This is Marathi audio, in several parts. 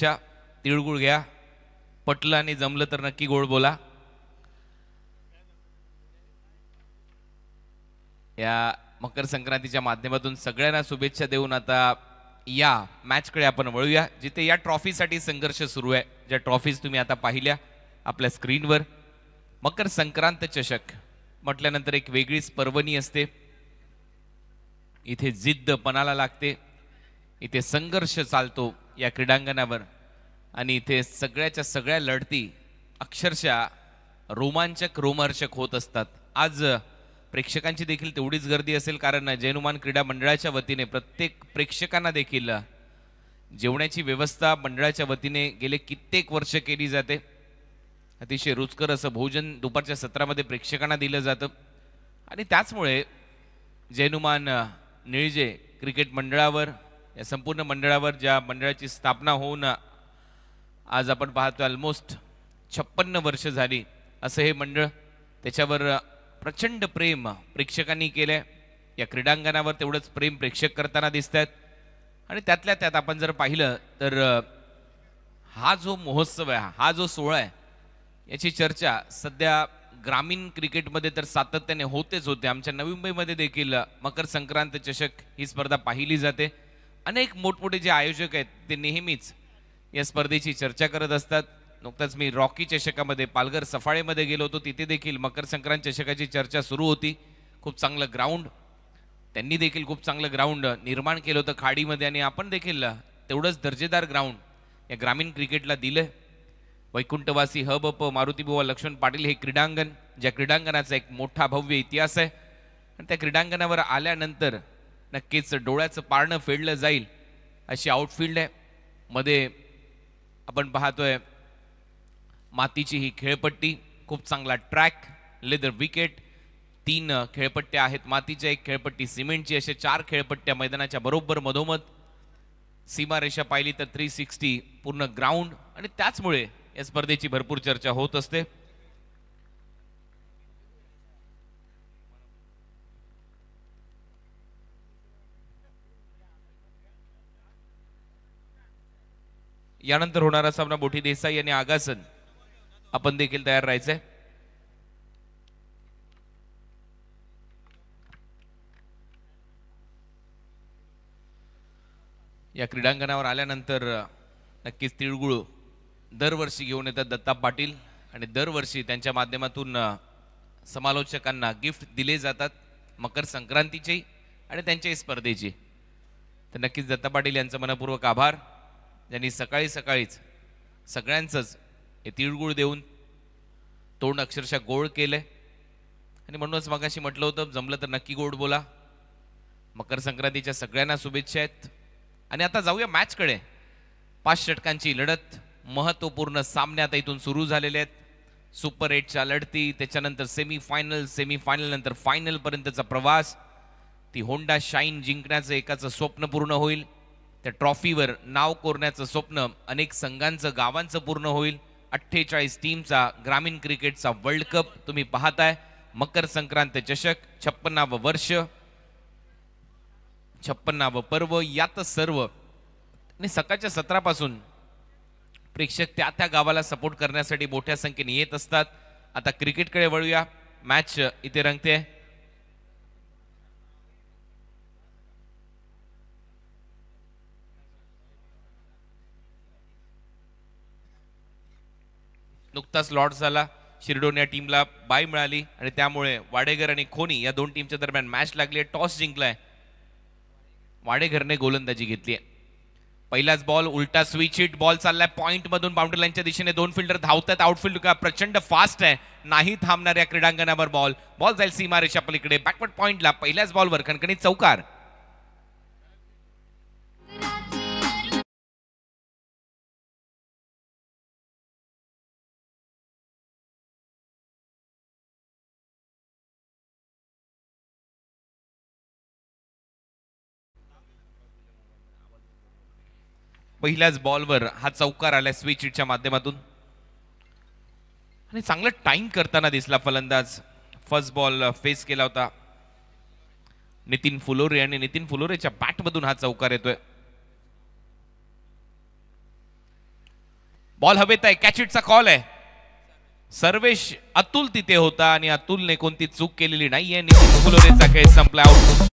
शुभेच्छा. तिळगुळ घ्या. पटलं आणि जमलं तर नक्की गोड बोला. या मकर संक्रांतीच्या माध्यमातून सगळ्यांना शुभेच्छा देऊन आता या मॅचकडे आपण वळूया, जिथे या ट्रॉफीसाठी संघर्ष सुरू आहे. ज्या ट्रॉफीज तुम्ही आता पाहिल्या आपल्या स्क्रीनवर. मकर संक्रांत चषक म्हटल्यानंतर एक वेगळीच पर्वणी असते. इथे जिद्द पणाला लागते, इथे संघर्ष चालतो या क्रीडांगणावर आणि इथे सगळ्याच्या सगळ्या लढती अक्षरशः रोमांचक रोमहर्षक होत असतात. आज प्रेक्षकांची देखील तेवढीच गर्दी असेल, कारण जैनुमान क्रीडा मंडळाच्या वतीने प्रत्येक प्रेक्षकांना देखील जेवणाची व्यवस्था मंडळाच्या वतीने गेले कित्येक वर्ष केली जाते. अतिशय रुचकर असं भोजन दुपारच्या सत्रामध्ये प्रेक्षकांना दिलं जातं आणि त्याचमुळे जैनुमान निळजे क्रिकेट मंडळावर, या संपूर्ण मंडळावर, ज्या मंडळाची स्थापना होऊन आज आपण पाहतो ऑलमोस्ट 56 वर्ष झाली, असं हे मंडळ, त्याच्यावर प्रचंड प्रेम प्रेक्षकांनी केलंय. या क्रीडांगणावर तेवढंच प्रेम प्रेक्षक करताना दिसत आहेत. आणि त्यातल्या त्यात आपण जर पाहिलं तर हा जो महोत्सव आहे, हा जो सोहळा आहे, याची चर्चा सध्या ग्रामीण क्रिकेटमध्ये तर सातत्याने होतेच होते. आमच्या नवी मुंबईमध्ये देखील मकर संक्रांत चषक ही स्पर्धा पाहिली जाते. अनेक मोठमोठे जे आयोजक आहेत ते नेहमीच या स्पर्धेची चर्चा करत असतात. नुकताच मी रॉकी चषकामध्ये पालघर सफाळेमध्ये गेलो होतो, तिथे देखील मकर संक्रांत चषकाची चर्चा सुरू होती. खूप चांगलं ग्राउंड, त्यांनी देखील खूप चांगलं ग्राउंड निर्माण केलं होतं खाडीमध्ये आणि आपण देखील तेवढंच दर्जेदार ग्राउंड या ग्रामीण क्रिकेटला दिलं. वैकुंठवासी हबप मारुतीबुवा लक्ष्मण पाटील हे क्रीडांगण, ज्या क्रीडांगणाचा एक मोठा भव्य इतिहास आहे आणि त्या क्रीडांगणावर आल्यानंतर नक्कीच डोळ्याचं पारणं फेडलं जाईल अशी आउटफील्ड आहे. मध्ये आपण पाहतोय मातीची ही खेळपट्टी, खूप चांगला ट्रॅक, लेदर विकेट, 3 खेळपट्ट्या आहेत मातीच्या, 1 खेळपट्टी सिमेंटची, अशा 4 खेळपट्ट्या मैदानाच्या बरोबर मधोमध. सीमारेषा पाहिली तर 360 पूर्ण ग्राउंड आणि त्याचमुळे या स्पर्धेची भरपूर चर्चा होत असते. यानंतर होणारा सामना बोठी देसाई आणि आगासन, आपण देखील तयार राहायचंय. या क्रीडांगणावर आल्यानंतर नक्कीच तिळगुळ दरवर्षी घेऊन येतात दत्ता पाटील आणि दरवर्षी त्यांच्या माध्यमातून समालोचकांना गिफ्ट दिले जातात मकर संक्रांतीची आणि त्यांच्याही स्पर्धेची. तर नक्कीच दत्ता पाटील यांचं मनपूर्वक आभार, ज्यांनी सकाळी सकाळीच सगळ्यांचंच हे तिळगुळ देऊन तोंड अक्षरशः गोड केलंय. आणि म्हणूनच मगाशी म्हटलं होतं, जमलं तर नक्की गोड बोला. मकर संक्रांतीच्या सगळ्यांना शुभेच्छा आहेत. आणि आता जाऊया मॅचकडे. 5 षटकांची लढत, महत्त्वपूर्ण सामने आता इथून सुरू झालेले आहेत. सुपर 8च्या लढती, त्याच्यानंतर सेमीफायनल, सेमीफायनल नंतर फायनल पर्यंतचा प्रवास. ती होंडा शाईन जिंकण्याचं एकाचं स्वप्न पूर्ण होईल. त्या ट्रॉफीवर नाव कोरण्याचं स्वप्न अनेक संघांचं, गावांचं पूर्ण होईल. 48 टीमचा ग्रामीण क्रिकेटचा वर्ल्ड कप तुम्ही पाहताय. मकर संक्रांत चषक, 56वे वर्ष, 56वे पर्व, यातच सर्व. आणि सकाळच्या सत्रापासून प्रेक्षक त्या त्या गावाला सपोर्ट करण्यासाठी मोठ्या संख्येने येत असतात. आता क्रिकेटकडे वळूया. मॅच इथे रंगते. नुकताच लॉर्ड झाला. शिरडोन या टीमला बाय मिळाली आणि त्यामुळे वाडेघर आणि खोनी या 2 टीमच्या दरम्यान मॅच लागली. टॉस जिंकलाय वाडेघरने, गोलंदाजी घेतली आहे. पहिलाच बॉल, उलटा स्विच हिट, बॉल चाललाय पॉइंट मधून बाउंड्री लाईनच्या दिशेने. 2 फिल्डर धावतात. आउटफील्ड का प्रचंड फास्ट आहे, नाही थांबणार या क्रीडांगणावर. बॉल जाईल सीमारेषा पलीकडे बॅकवर्ड पॉइंटला. पहिल्याच बॉलवर खणखणीत चौकार. पहिल्याच बॉलवर हा चौकार आला स्विच हिटच्या माध्यमातून आणि चांगला टाइम करताना दिसला फलंदाज. फर्स्ट बॉल फेस केला होता नितीन फुलोरे आणि नितीन फुलोरेच्या बॅटमधून हा चौकार येतोय. बॉल हवेत आहे, कॅच इटचा कॉल आहे. सर्वेश अतुल तिथे होता आणि अतुलने कोणती चूक केलेली नाहीये. नितीन फुलोरेचा खेळ संपला. आउट.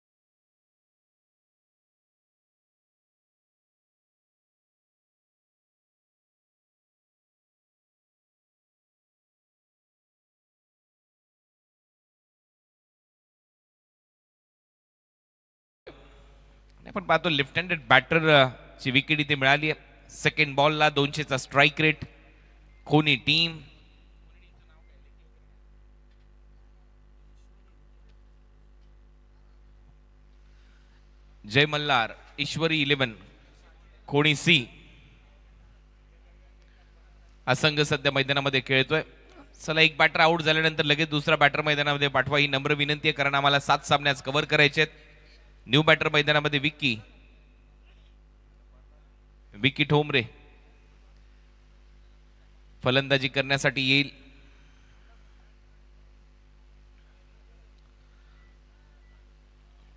आपण पाहतो लेफ्ट हँडेड बॅटर ची विकेट इथे मिळाली आहे. सेकंड बॉलला 200चा स्ट्राईक रेट. कोणी टीम जय मल्हार, ईश्वरी 11, कोणी सी. हा संघ सध्या मैदानामध्ये खेळतोय. चला, एक बॅटर आउट झाल्यानंतर लगेच दुसरा बॅटर मैदानामध्ये पाठवा ही नम्र विनंती आहे, कारण आम्हाला 7 सामने आज कव्हर करायचे आहेत. न्यू बॅटर मैदानामध्ये विकी ठोंबरे फलंदाजी करण्यासाठी येईल.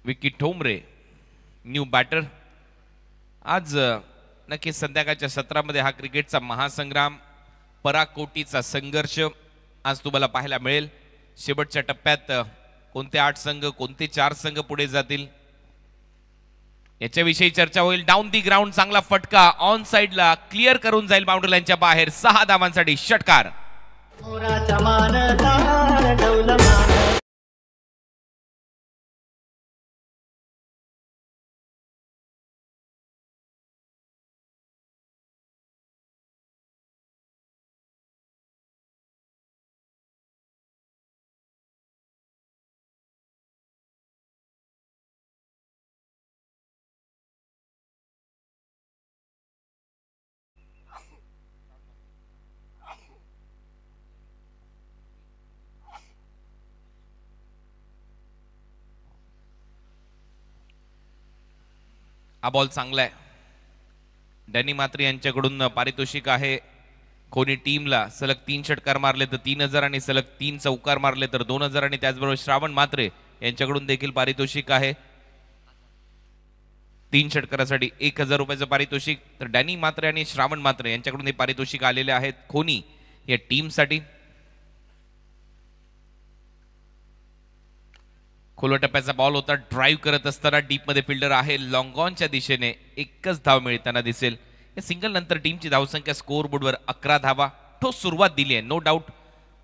Vicky Thombare new batter. आज नक्कीच संध्याकाळच्या सत्रामध्ये हा क्रिकेटचा महासंग्राम, पराकोटीचा संघर्ष आज तुम्हाला पाहायला मिळेल. शेवटच्या टप्प्यात कोणते 8 संघ, कोणते 4 संघ पुढे जातील याच्याविषयी चर्चा होईल. डाऊन दी ग्राउंड चांगला फटका ऑन साइडला क्लिअर करून जाईल बाउंड्री लाईनच्या बाहेर. 6 धावांसाठी षटकार. हा बॉल चांगला आहे. डॅनी मात्रे यांच्याकडून पारितोषिक आहे. कोणी टीमला सलग 3 षटकार मारले तर 3000 आणि सलग 3 चौकार मारले तर 2000 आणि त्याचबरोबर श्रावण मात्रे यांच्याकडून देखील पारितोषिक आहे. 3 षटकारासाठी 1000 रुपयाचं पारितोषिक. तर डॅनी मात्रे आणि श्रावण मात्रे यांच्याकडून हे पारितोषिक आलेले आहेत कोणी या टीमसाठी. खोलवा टप्प्याचा बॉल होता. ड्राईव्ह करत असताना डीप मध्ये फिल्डर आहे. लॉंग ऑनच्या दिशेने एकच धाव मिळताना दिसेल. या सिंगल नंतर टीमची धावसंख्या स्कोअर बोर्डवर 11 धावा. ठोस सुरुवात दिली आहे, नो डाऊट.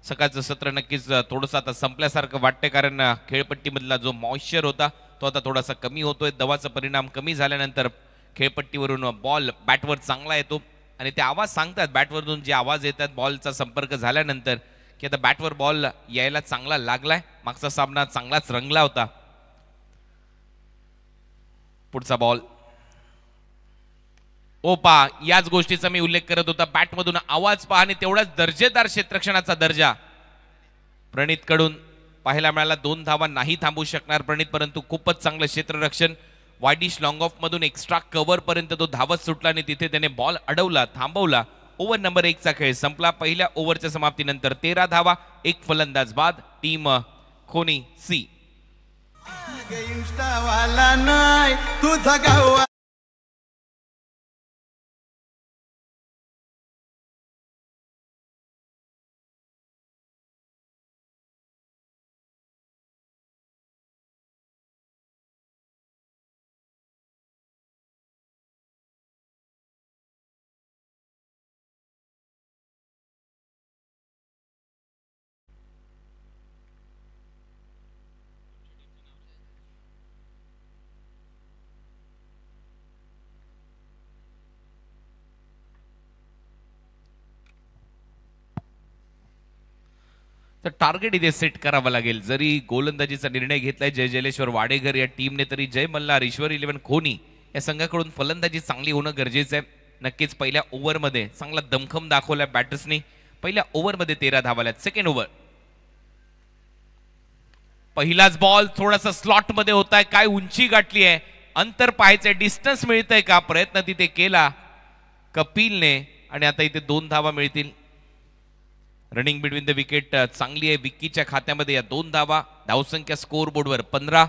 सकाळचं सत्र नक्कीच थोडंसं आता संपल्यासारखं वाटतंय, कारण खेळपट्टीमधला जो मॉइश्चर होता तो आता थोडासा कमी होतोय. दवाचा परिणाम कमी झाल्यानंतर खेळपट्टीवरून बॉल बॅटवर चांगला येतो आणि ते आवाज सांगतात, बॅटवरून जे आवाज येतात बॉलचा संपर्क झाल्यानंतर, की आता बॅटवर बॉल यायला चांगला लागलाय. मागचा सामना चांगलाच रंगला होता. पुढचा बॉल ओपा. याच गोष्टीचा मी उल्लेख करत होता. बॅटमधून आवाज पहा आणि तेवढाच दर्जेदार क्षेत्ररक्षणाचा दर्जा प्रणित कडून पाहायला मिळाला. 2 धावा नाही थांबू शकणार प्रणित, परंतु खूपच चांगलं क्षेत्ररक्षण. वायडिश लॉंग ऑफ मधून एक्स्ट्रा कव्हर पर्यंत तो धावत सुटला आणि तिथे त्याने बॉल अडवला, थांबवला. ओव्हर नंबर 1 चा खेळ संपला. पहिल्या ओव्हरच्या समाप्तीनंतर 13 धावा, 1 फलंदाज बाद. टीम खोनी सी. तर टार्गेट इथे सेट करावं लागेल. जरी गोलंदाजीचा निर्णय घेतलाय जय जलेश्वर वाडेकर या टीमने, तरी जय मल्हार, ईश्वर 11 खोनी या संघाकडून फलंदाजी चांगली होणं गरजेचं आहे. नक्कीच पहिल्या ओव्हरमध्ये चांगला दमखम दाखवलाय बॅटर्सनी. पहिल्या ओव्हरमध्ये 13 धावा आहेत. सेकंड ओव्हर पहिलाच बॉल थोडासा स्लॉट मध्ये होताय. काय उंची गाठली आहे, अंतर पाहायचंय, डिस्टन्स मिळतंय का, प्रयत्न तिथे केला कपिलने आणि आता इथे 2 धावा मिळतील. रनिंग बिटवीन द विकेट चांगली आहे विकीच्या खात्यामध्ये. या 2 धावा, धावसंख्या स्कोअर बोर्डवर 15.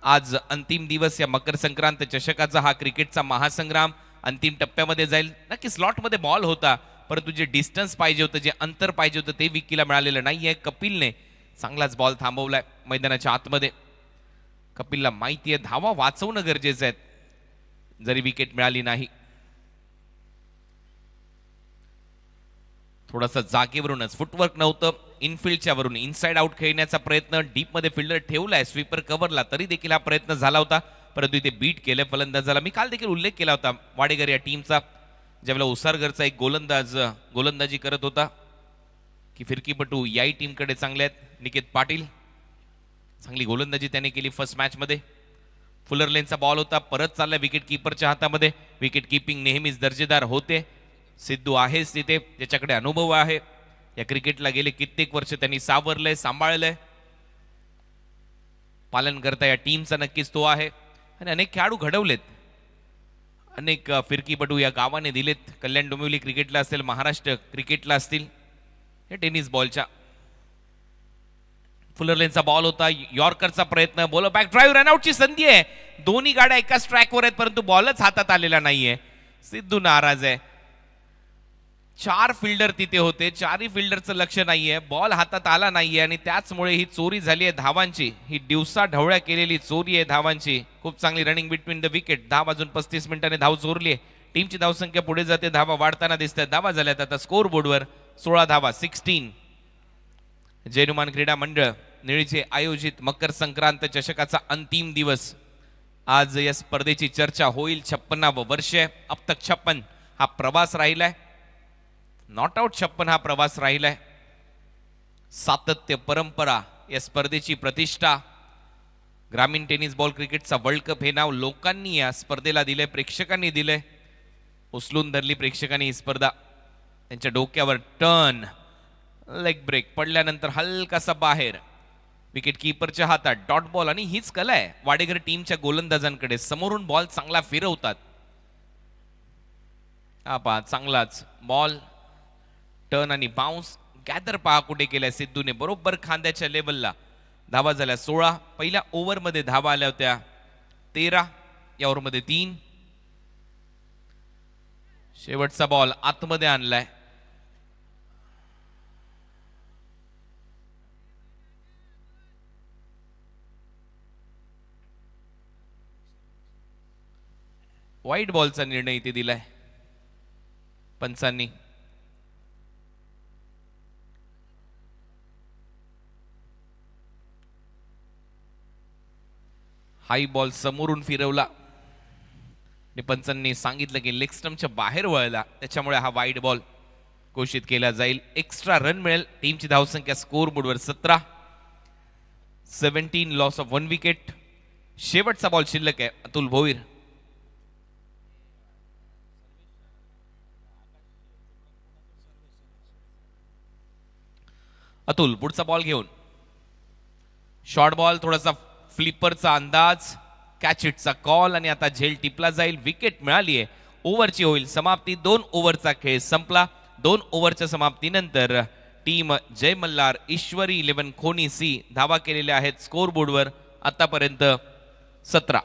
आज अंतिम दिवस या मकर संक्रांत चषकाचा. हा क्रिकेटचा महासंग्राम अंतिम टप्प्यामध्ये जाईल. नक्की स्लॉट मध्ये बॉल होता, परंतु जे डिस्टन्स पाहिजे होतं, जे अंतर पाहिजे होतं ते विकीला मिळालेलं नाहीये. कपिलने चांगलाच बॉल थांबवलाय मैदानाच्या आतमध्ये. कपिलला माहिती आहे धावा वाचवणं गरजेचं आहे जरी विकेट मिळाली नाही. थोडासा जागेवरूनच फुटवर्क नव्हतं, इनफिल्डच्या वरून इनसाइड आउट खेळण्याचा प्रयत्न, डीप मध्ये फिल्डर ठेवलाय स्वीपर कव्हरला, तरी देखील हा प्रयत्न झाला होता परंतु इथे बीट केलं फलंदाजाला. मी काल देखील उल्लेख केला होता वाडेकर या टीमचा, ज्यावेळेला उसारगरचा एक गोलंदाज गोलंदाजी करत होता की फिरकीपटू याही टीमकडे चांगले आहेत. निकेत पाटील चांगली गोलंदाजी त्याने केली फर्स्ट मॅच मध्ये. फुलर लेनचा बॉल होता, परत चालला विकेट किपरच्या हातामध्ये. विकेट किपिंग नेहमीच दर्जेदार होते. सिद्धू आहेच तिथे, त्याच्याकडे अनुभव आहे. या क्रिकेटला गेले कित्येक वर्ष त्यांनी सावरलंय, सांभाळलंय. पालन करता या टीमचा नक्कीच तो आहे आणि अनेक खेळाडू घडवलेत, अनेक फिरकीपटू या गावाने दिलेत. कल्याण डोंबिवली क्रिकेटला असेल, महाराष्ट्र क्रिकेटला असतील. हे टेनिस बॉलच्या फुलर लेनचा बॉल होता, यॉर्करचा प्रयत्न, बॉलर बॅक ड्राईव्ह, रनआउटची संधी आहे. दोन्ही गाड्या एकाच ट्रॅकवर आहेत परंतु बॉलच हातात आलेला नाहीये. सिद्धू नाराज आहे. 4 फिल्डर तिथे होते, 4ही फिल्डरचं लक्ष नाहीये, बॉल हातात आला नाहीये आणि त्याचमुळे ही चोरी झाली आहे धावांची. ही दिवसा ढवळ्या केलेली चोरी आहे धावांची. खूप चांगली रनिंग बिटवीन द विकेट. 10 वाजून 35 मिनिटांनी धाव चोरली आहे. टीमची धावसंख्या पुढे जाते, धावा वाढताना दिसतात. धावा झाल्यात आता स्कोर बोर्डवर 16 धावा, 16. जैनुमान क्रीडा मंडळ निळीचे आयोजित मकर संक्रांत चषकाचा अंतिम दिवस. आज या स्पर्धेची चर्चा होईल. 56वे वर्ष आहे. अब तक 56 हा प्रवास राहिलाय. नॉट आउट 56 हा प्रवास राहिलाय. सातत्य, परंपरा, या स्पर्धेची प्रतिष्ठा. ग्रामीण टेनिस बॉल क्रिकेटचा वर्ल्ड कप हे नाव लोकांनी या स्पर्धेला दिलंय, प्रेक्षकांनी दिलंय. उचलून धरली प्रेक्षकांनी ही स्पर्धा. त्यांच्या डोक्यावर टर्न, लेग ब्रेक पडल्यानंतर हलकासा बाहेर, विकेट कीपरच्या हातात डॉट बॉल. आणि हीच कला आहे वाडेकर टीमच्या गोलंदाजांकडे, समोरून बॉल चांगला फिरवतात. हा पहा चांगलाच बॉल, टर्न आणि बाउन्स. गॅदर पहा कुठे केलाय सिद्धूने, बरोबर खांद्याच्या लेवलला. धावा झाल्या 16. पहिल्या ओव्हरमध्ये धावा आल्या होत्या 13, या ओव्हरमध्ये 3. शेवटचा बॉल आतमध्ये आणलाय. व्हाईट बॉलचा निर्णय इथे दिलाय पंचांनी. हाई बॉल समोरून फिरवला आणि पंचांनी सांगितलं की लेग स्टंपच्या बाहेर वळला, त्याच्यामुळे हा वाईड बॉल घोषित केला जाईल. एक्स्ट्रा रन मिळेल. टीमची धावसंख्या स्कोर बोर्डवर 17, 17 लॉस ऑफ 1 विकेट. शेवटचा बॉल शिल्लक आहे. अतुल भोईर. अतुल पुढचा बॉल घेऊन, शॉर्ट बॉल, थोडासा फ्लिपरचा अंदाज, कॅच इटचा कॉल आणि आता झेल टिपला जाईल. विकेट मिळाली आहे. ओव्हरची होईल समाप्ती. 2 ओव्हरचा खेळ संपला. 2 ओव्हरच्या समाप्तीनंतर टीम जय मल्हार ईश्वरी 11 खोनी सी धावा केलेल्या आहेत स्कोर बोर्डवर आतापर्यंत 17.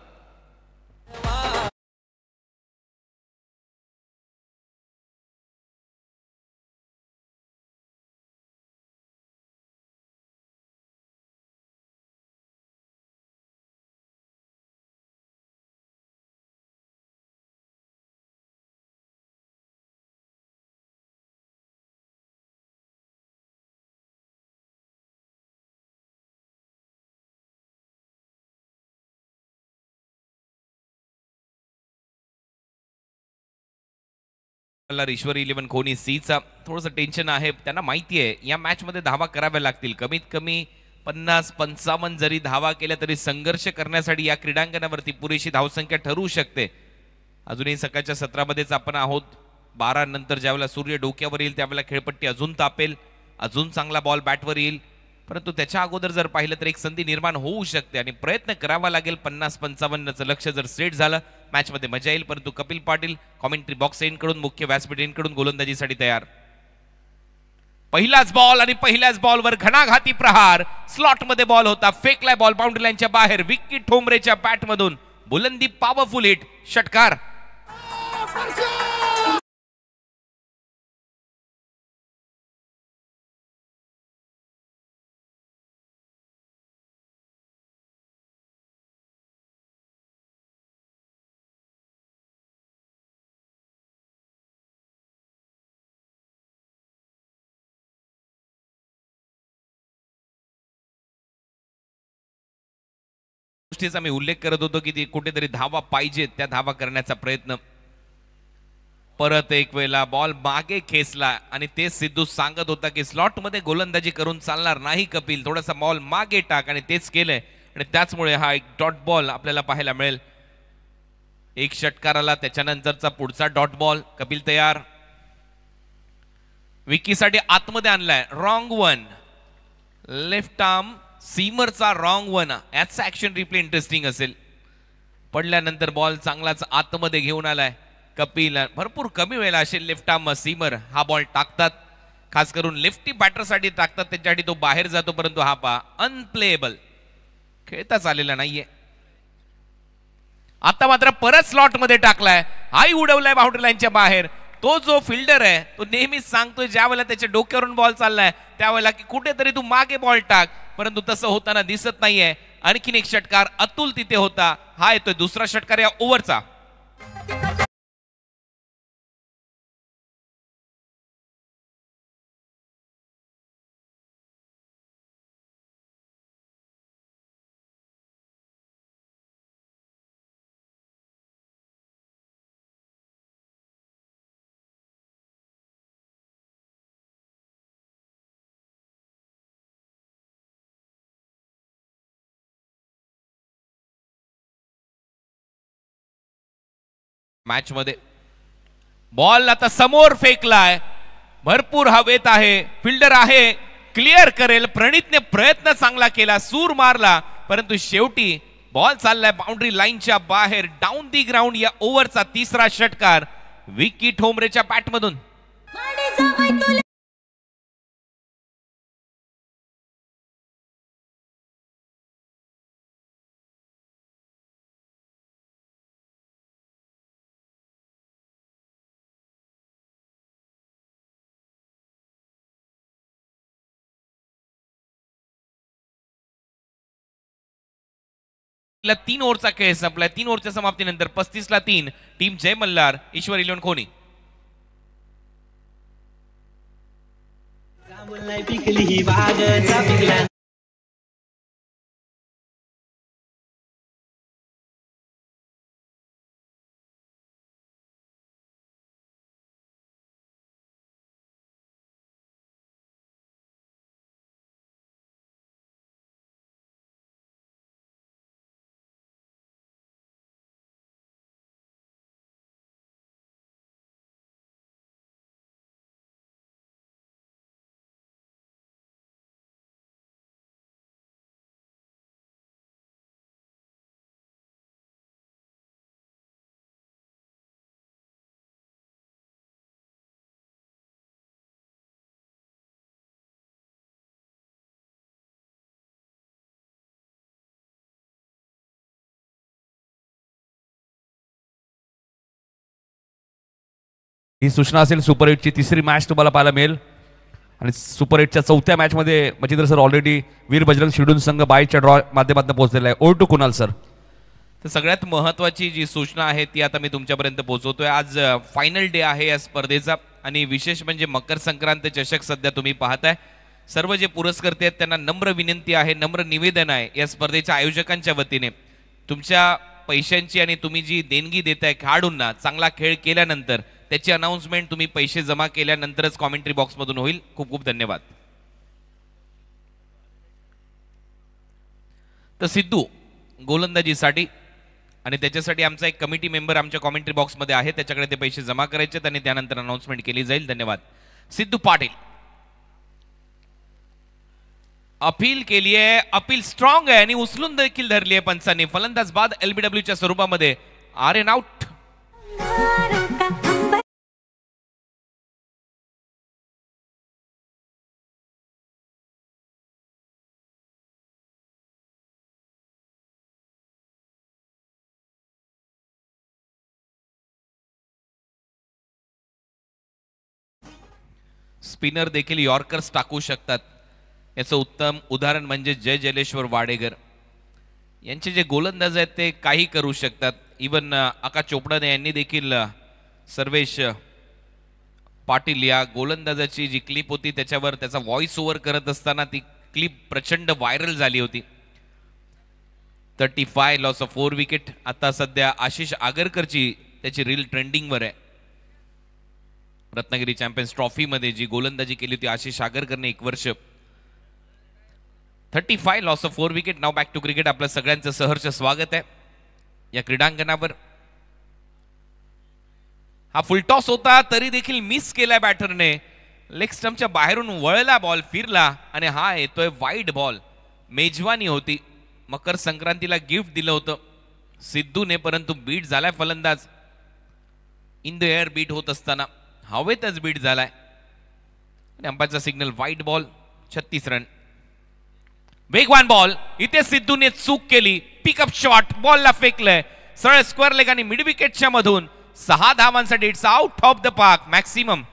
ईश्वरी 11 खोनी सीचा थोडंसं टेन्शन आहे. त्यांना माहिती आहे या मॅच मध्ये धावा कराव्या लागतील. कमीत कमी 50-55 जरी धावा केल्या तरी संघर्ष करण्यासाठी या क्रीडांगणावरती पुरेशी धावसंख्या ठरवू शकते. अजूनही सकाळच्या सत्रामध्येच आपण आहोत. 12 नंतर ज्यावेळेला सूर्य डोक्यावर येईल त्यावेळेला खेळपट्टी अजून तापेल, अजून चांगला बॉल बॅटवर येईल. परंतु त्याच्या अगोदर जर पाहिलं तर एक संधी निर्माण होऊ शकते आणि प्रयत्न करावा लागेल. 50-55चं लक्ष जर सेट झालं मॅच मध्ये मजा येईल. परंतु Kapil Patil commentary box end कडून, मुख्य व्यासपीठ एंड कडून गोलंदाजीसाठी तयार. पहिलाच बॉल आणि पहिल्याच बॉलवर घणाघाती प्रहार. स्लॉट मध्ये बॉल होता, फेकलाय बॉल बाउंड्री लाईनच्या बाहेर. विक्की ठोंबरेच्या बॅट मधून बुलंदी, पॉवरफुल हिट, षटकार. गोष्टीचा मी उल्लेख करत होतो की ती कुठेतरी धावा पाहिजे, त्या धावा करण्याचा प्रयत्न. परत एक वेळेला बॉल मागे खेचला आणि ते सिद्धू सांगत होता की स्लॉट मध्ये गोलंदाजी करून चालणार नाही कपिल, थोडासा बॉल मागे टाक, आणि तेच केलंय आणि त्याचमुळे हा एक डॉट बॉल आपल्याला पाहायला मिळेल. एक षटकार आला, त्याच्यानंतरचा पुढचा डॉट बॉल. कपिल तयार, विकीसाठी आतमध्ये आणलाय, रॉंग वन, लेफ्ट आर्म सीमरचा रॉंग वन. याचा ऍक्शन रिप्ले इंटरेस्टिंग असेल. पडल्यानंतर बॉल चांगलाच आतमध्ये घेऊन आलाय कपिल. भरपूर कमी वेळेला असे लेफ्ट आर्म सीमर हा बॉल टाकतात, खास करून लेफ्टी बॅटरसाठी टाकतात, त्याच्यासाठी तो बाहेर जातो, परंतु हा पा अनप्लेएबल, खेळताच आलेला नाहीये. आता मात्र परत स्लॉट मध्ये टाकलाय, हाही उडवलाय बाउंड्री लाईनच्या बाहेर. तो जो फिल्डर आहे तो नेहमीच सांगतोय ज्या वेळेला त्याच्या डोक्यावरून बॉल चाललाय त्यावेळेला की कुठेतरी तू मागे बॉल टाक, परंतु तसं होताना दिसत नाहीये. आणखीन एक षटकार अतुल तिथे होता, हा येतोय दुसरा षटकार या ओव्हरचा. मॅच मध्ये बॉल आता समोर फेकलाय, भरपूर हवेत आहे, फिल्डर आहे, क्लिअर करेल. प्रणितने प्रयत्न चांगला केला, सूर मारला, परंतु शेवटी बॉल चाललाय बाउंड्री लाईनच्या बाहेर, डाऊन दी ग्राउंड. या ओव्हरचा तिसरा षटकार विकी ठोंबरेच्या बॅटमधून. तीन ओव्हरचा खेळ संपलाय. 3 ओव्हरच्या समाप्तीनंतर 35-3 टीम जय मल्हार ईश्वर 11 खोनी. ही सूचना असेल सुपर 8ची तिसरी मॅच तुम्हाला पाहायला मिळेल. आणि सुपर 8च्या चौथ्या मॅच मध्ये मचिंद्र सर ऑलरेडी वीर बजरंग शिरडून संघ बायच्या ड्रॉ माध्यमातून पोहोचलेला आहे. Over to Kunal sir. तर सगळ्यात महत्वाची जी सूचना आहे ती आता मी तुमच्यापर्यंत पोहोचवतोय. आज फायनल डे आहे या स्पर्धेचा, आणि विशेष म्हणजे मकर संक्रांत चषक सध्या तुम्ही पाहताय. सर्व जे पुरस्कर्ते आहेत त्यांना नम्र विनंती आहे, नम्र निवेदन आहे या स्पर्धेच्या आयोजकांच्या वतीने, तुमच्या पैशांची आणि तुम्ही जी देणगी देताय खेळाडूंना चांगला खेळ केल्यानंतर त्याची अनाउन्समेंट तुम्ही पैसे जमा केल्यानंतरच कॉमेंट्री बॉक्स मधून होईल. खूप खूप धन्यवाद. तर सिद्धू गोलंदाजीसाठी, आणि त्याच्यासाठी आमचा एक कमिटी मेंबर आमच्या कॉमेंट्री बॉक्स मध्ये आहे, त्याच्याकडे ते पैसे जमा करायचे आणि त्यानंतर अनाउन्समेंट केली जाईल. धन्यवाद. सिद्धू पाटील अपील केली आहे, अपील स्ट्रॉंग आहे आणि उचलून देखील धरली आहे पंचांनी. फलंदाज बाद एलबीडब्ल्यूच्या स्वरूपामध्ये आर एन आउट. स्पिनर देखील यॉर्कर्स टाकू शकतात. याचं उत्तम उदाहरण म्हणजे जय जलेश्वर वाडेकर. यांचे जे गोलंदाज आहेत ते काही करू शकतात. इवन आकाश चोपडाने यांनी देखील सर्वेश पाटील या गोलंदाजाची जी क्लिप होती त्याच्यावर त्याचा व्हॉइस ओव्हर करत असताना ती क्लिप प्रचंड व्हायरल झाली होती. 35 लॉस ऑफ 4 विकेट. आता सध्या आशिष आगरकरची त्याची रील ट्रेंडिंगवर आहे. रत्नागिरी चॅम्पियन्स ट्रॉफी मध्ये जी गोलंदाजी केली होती आशिष आगरकरने 1 वर्ष. 35 लॉस ऑफ 4 विकेट. नाव बॅक टू क्रिकेट. आपलं सगळ्यांचं सहर्ष स्वागत आहे या क्रीडांगणावर. हा फुलटॉस होता तरी देखील मिस केलाय बॅटरने. लेग स्टंपच्या बाहेरून वळला बॉल, फिरला आणि हा येतोय वाईड बॉल. मेजवानी होती, मकर संक्रांतीला गिफ्ट दिलं होतं सिद्धूने, परंतु बीट झालाय फलंदाज. इन द एअर बीट होत असताना हवेतच बीट झालाय आणि अंपायरचा सिग्नल वाईड बॉल. 36 रन. वेगवान बॉल. इथे सिद्धूने चूक केली. पिकअप शॉट बॉलला फेकलंय सरळ स्क्वेअर लेग आणि मिड विकेटच्या मधून 6 धावांसाठी. It's out of the park maximum.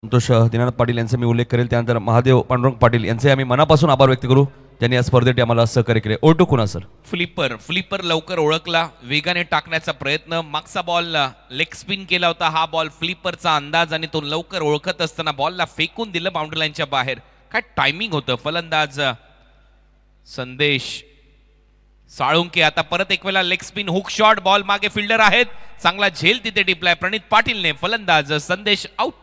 Santosh Dinanath Patil यांचा मी उल्लेख करेल. त्यानंतर महादेव पांडुरंग पाटील यांचे आम्ही मनापासून आभार व्यक्त करू ज्यांनी या स्पर्धेत आम्हाला सहकार्य केले. ओटू कुणा सर. फ्लिपर लवकर ओळखला, वेगाने टाकण्याचा प्रयत्न. मागचा बॉल लेग स्पिन केला होता, हा बॉल फ्लिपरचा अंदाज आणि तो लवकर ओळखत असताना बॉलला फेकून दिलं बाउंड्री लाईनच्या बाहेर. काय टायमिंग होतं. फलंदाज संदेश साळुंके. आता परत एक वेळा leg spin hook shot. Ball मागे फिल्डर आहेत, चांगला झेल तिथे टिपलाय प्रणित पाटीलने. फलंदाज संदेश आउट.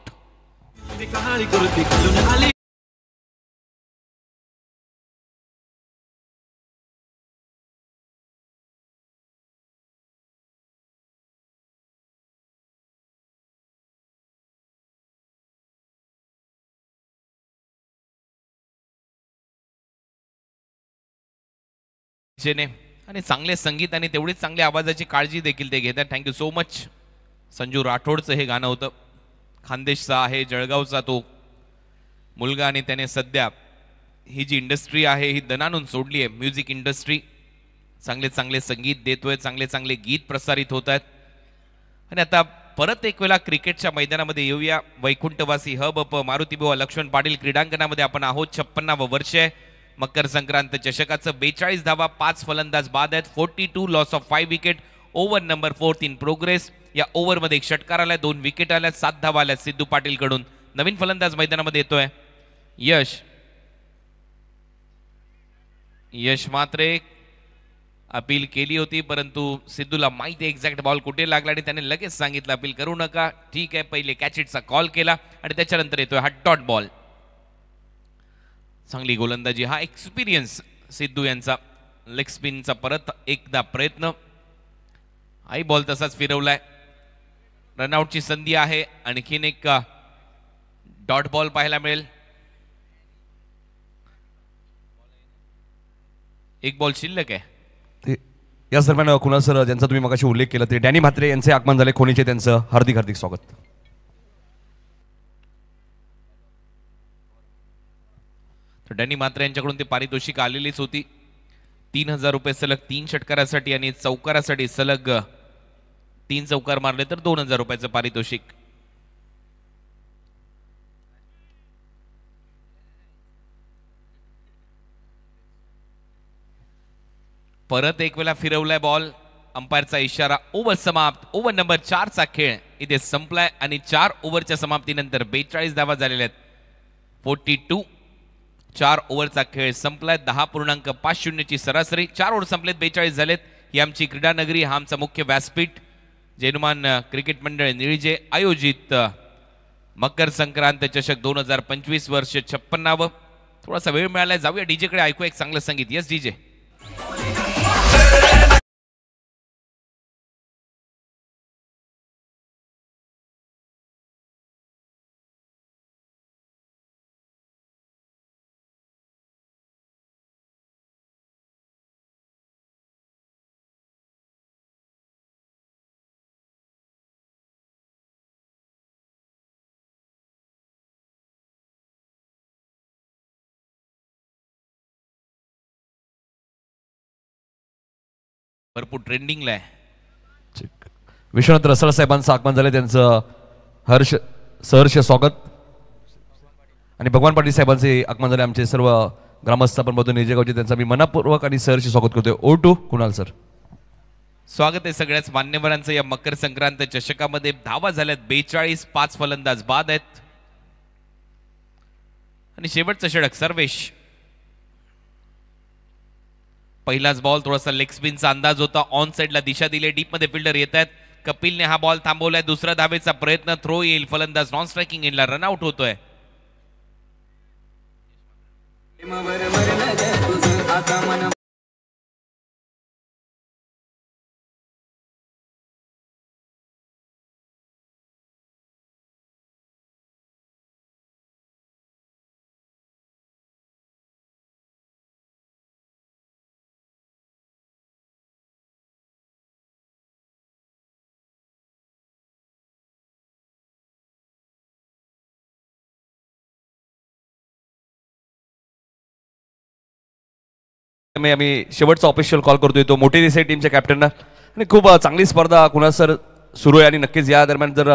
आणि चांगले संगीत आणि तेवढीच चांगल्या आवाजाची काळजी देखील ते घेतात. Thank you so much. संजू राठोडचं हे गाणं होतं. खानदेशचा आहे, जळगावचा तो मुलगा आणि त्याने सध्या ही जी इंडस्ट्री आहे ही दणानून सोडली आहे. Music industry. चांगले चांगले संगीत देतोय, चांगले चांगले गीत प्रसारित होत आहेत. आणि आता परत एक वेळा क्रिकेटच्या मैदानामध्ये येऊया. वैकुंठवासी हब मारुती बुवा लक्ष्मण पाटील क्रीडांगणामध्ये आपण आहोत. 56वे वर्ष आहे मकर संक्रांत चषकाचं. 42 धावा, 5 फलंदाज बाद आहेत. 42 loss of 5 wicket. Over number 4 in progress. या ओव्हरमध्ये 1 षटकार आलाय, 2 विकेट आल्यात, 7 धावा आल्यात सिद्धू पाटील कडून. नवीन फलंदाज मैदानामध्ये येतोय यश मात्रे. अपील केली होती परंतु सिद्धूला माहिती एक्झॅक्ट बॉल कुठे लागला आणि त्याने लगेच सांगितलं अपील करू नका. ठीक आहे, पहिले कॅच इटचा कॉल केला आणि त्याच्यानंतर येतोय हा डॉट बॉल. चांगली गोलंदाजी, हा एक्सपिरियन्स सिद्धू यांचा. लेग स्पिनचा परत एकदा प्रयत्न. हाही बॉल तसाच फिरवलाय. रनआउटची संधी आहे. आणखीन एक डॉट बॉल पाहायला मिळेल. एक बॉल शिल्लक आहे. या दरम्यान कुणाल सर ज्यांचा तुम्ही मगाशी उल्लेख केला ते डॅनी म्हात्रे यांचे आगमन झाले. खोनीचे त्यांचं हार्दिक हार्दिक स्वागत. तर डॅनी म्हात्रे यांच्याकडून ते पारितोषिक आलेलीच होती. 3000 रुपये सलग 3 षटकारासाठी आणि चौकारासाठी सलग 3 चौकार मारले तर 2000 रुपयाचं पारितोषिक. परत एक वेळा फिरवलाय बॉल. अंपायरचा इशारा. ओव्हर समाप्त. ओव्हर नंबर 4 चा खेळ इथे संपलाय आणि 4 ओव्हरच्या समाप्तीनंतर 42 धावा झालेल्या आहेत. 42. 4 ओव्हरचा खेळ संपलाय. 10.50 ची सरासरी. 4 ओव्हर संपलेत, 42 झालेत. ही आमची क्रीडा नगरी, हा आमचा मुख्य व्यासपीठ. जैनुमान क्रिकेट मंडळ निळजे आयोजित मकर संक्रांत चषक 2025 वर्ष 56व. थोडासा वेळ मिळालाय, जाऊया डीजे कडे, ऐकूया एक चांगलं संगीत. Yes DJ. भरपूर ट्रेंडिंगला आहे. विश्वनाथ रसाळ साहेबांचं आगमन झालं, त्यांचं सहर्ष स्वागत. आणि भगवान पाटील साहेबांचे आगमन झाले. आमचे सर्व ग्रामस्थ आपण बघतो निजेगावचे, त्यांचं मी मनापूर्वक आणि सहर्ष स्वागत करतोय. O2 Kunal sir. स्वागत आहे सगळ्याच मान्यवरांचं या मकर संक्रांत चषकामध्ये. धावा झाल्यात 42, 5 फलंदाज बाद आहेत. आणि शेवटचं षटक सर्वेश. पहिलाच बॉल थोडासा लेग स्पिनचा अंदाज होता. ऑन साइडला दिशा दिली. डीप मध्ये फिल्डर येत आहेत. कपिलने हा बॉल थांबवलाय. दुसरा धावेचा प्रयत्न. थ्रो येईल. फलंदाज नॉन स्ट्रायकिंग एंडला रनआउट होतोय. आम्ही शेवटचा ऑफिशियल कॉल करतोय तो मोठी देसाई टीमच्या कॅप्टनना. आणि खूप चांगली स्पर्धा कुणाल सर सुरू आहे. आणि नक्कीच या दरम्यान जर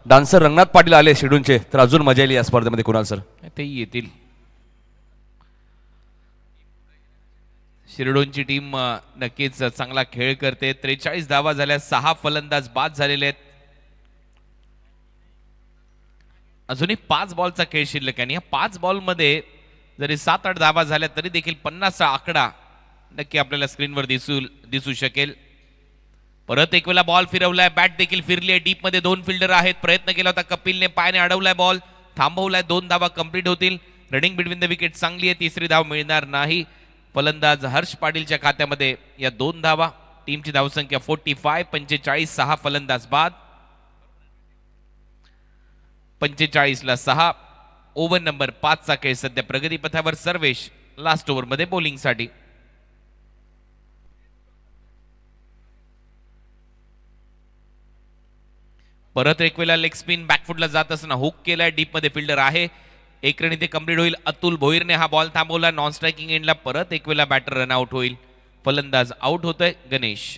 डान्सर रंगनाथ पाटील आले शेड्यूलचे तर अजून मजा येईल या स्पर्धेमध्ये कुणाल सर. तेही येतील. शिरडोनची टीम नक्कीच चांगला खेळ करते. 43 धावा झाल्या. 6 फलंदाज बाद झालेले आहेत. अजूनही 5 बॉलचा खेळ शिल्लक आहे. आणि या 5 बॉलमध्ये जरी 7-8 धावा झाल्या तरी देखील 50चा आकडा नक्की आपल्याला स्क्रीनवर दिसू शकेल. परत एक वेळा बॉल फिरवलाय. बॅट देखील फिरली आहे. डीप मध्ये 2 फिल्डर आहेत. प्रयत्न केला होता कपिलने. पायाने अडवलाय बॉल. थांबवलाय. 2 धावा कंप्लीट होतील. रनिंग बिटवीन द विकेट चांगली आहे. तिसरी धाव मिळणार नाही. फलंदाज हर्ष पाटीलच्या खात्यामध्ये या 2 धावा. टीमची धावसंख्या 45. 45. 6 फलंदाज बाद. 45ला 6. ओव्हर नंबर 5 चा खेळ सध्या प्रगतीपथावर. सर्वेश लास्ट ओव्हर मध्ये बॉलिंगसाठी. परत एक वेळा लेग स्पिन बॅकफुटला जात असताना हुक केलाय. डीप मध्ये फिल्डर आहे. एक रन इथे कंप्लीट होईल. अतुल भोईरने हा बॉल थांबवला. नॉन स्ट्रायकिंग एंडला. परत एक वेळा बॅटर रनआउट होईल. फलंदाज आउट होतोय गणेश.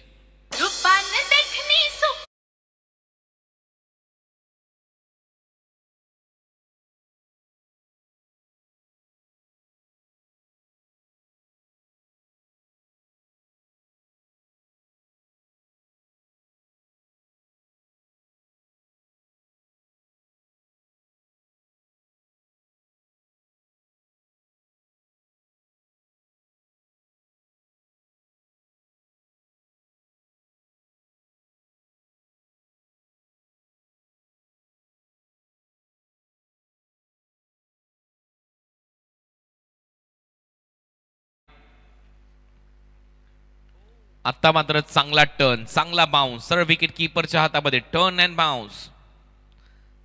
आता मात्र चांगला टर्न. चांगला बाउन्स. सरळ विकेट कीपरच्या हातामध्ये. Turn and bounce.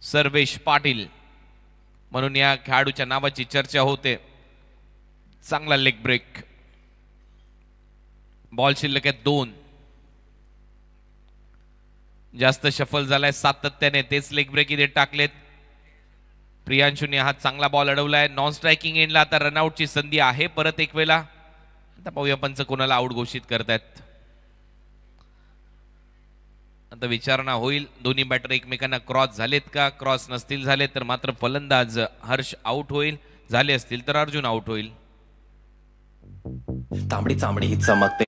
Sarvesh Patil म्हणून या खेळाडूच्या नावाची चर्चा होते. चांगला लेग ब्रेक. बॉल शिल्लक आहे 2. जास्त शफल झालाय. सातत्याने तेच लेग ब्रेक इथे टाकलेत. प्रियांशूने हा चांगला बॉल अडवलाय. नॉन स्ट्रायकिंग एंडला आता रनआउटची संधी आहे. परत एक वेळा. आता पाहूया पंच कोणाला आउट घोषित करतायत. आता विचारणा होईल. दोन्ही बॅटर एकमेकांना क्रॉस झालेत का. क्रॉस नसतील झाले तर मात्र फलंदाज हर्ष आउट होईल. झाले असतील तर अर्जुन आउट होईल. तांबडी चांबडी ही चमकते.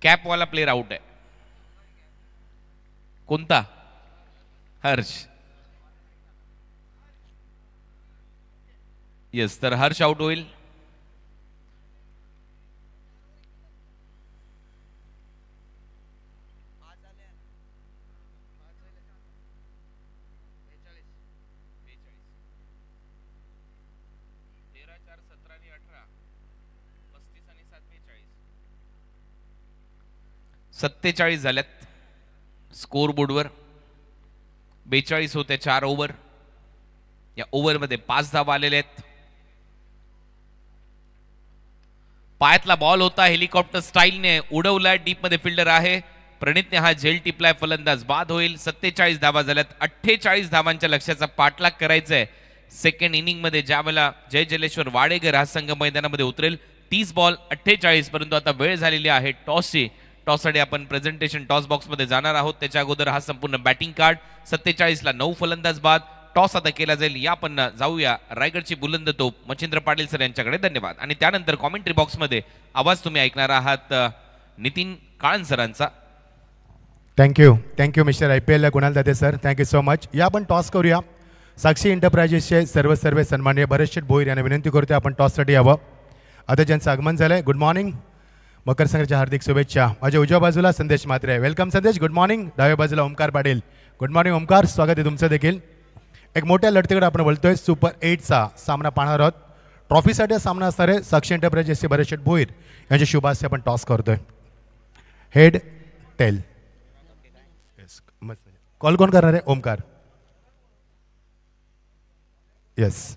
कॅप वाला प्लेयर आउट आहे. कोणता. हर्ष. येस तर हर्ष आउट होईल. 47 झाल्यात स्कोर बोर्डवर. 42 होते 4 ओव्हर. या ओव्हरमध्ये 5 धावा आलेल्या आहेत. पायातला बॉल होता, हेलिकॉप्टर स्टाईलने उडवला. डीप मध्ये फिल्डर आहे प्रणितने हा झेल टिपलाय, फलंदाज बाद होईल. 47 धावा झाल्यात. 48 धावांच्या लक्ष्याचा पाठलाग करायचा आहे सेकंड इनिंग मध्ये, ज्यावेळेला जय जलेश्वर वाडेकर हा संघ मैदानामध्ये उतरेल. 30 बॉल 48, परंतु आता वेळ झालेली आहे टॉसची. टॉससाठी आपण प्रेझेंटेशन टॉस बॉक्स मध्ये जाणार आहोत. त्याच्या अगोदर हा संपूर्ण बॅटिंग कार्ड. 47 ला 9 फलंदाज बाद. टॉस आता केला जाईल. या आपण जाऊया रायगडची बुलंद तोप मच्छिंद्र पाटील सर यांच्याकडे. धन्यवाद. आणि त्यानंतर कॉमेंट्री बॉक्स मध्ये आवाज तुम्ही ऐकणार आहात नितीन काळन सरांचा. Thank you mister IPL Kunal Date sir, thank you so much. या आपण टॉस करूया. साक्षी एंटरप्राइजेसचे सर्व सन्माननीय भरत शेठ भोईर यांना विनंती करतो आपण टॉससाठी यावं. आता ज्यांचं आगमन झालंय, गुड मॉर्निंग. मकर संक्रांतीच्या हार्दिक शुभेच्छा. माझ्या उजव्या बाजूला संदेश म्हात्रे, वेलकम संदेश, गुड मॉर्निंग. डाव्या बाजूला ओमकार पाटील, गुड मॉर्निंग ओमकार, स्वागत आहे तुमचं देखील. एक मोठ्या लढतीकडे आपण बोलतोय. सुपर 8चा सामना पाहणार आहोत. ट्रॉफीसाठी सामना असणार आहे. साक्षी एंटरप्राइजेसचे भरत शेठ भोईर यांच्या शुभ हस्ते आपण टॉस करतोय. हेड टेल कॉल कोण करणार आहे? Omkar. Yes,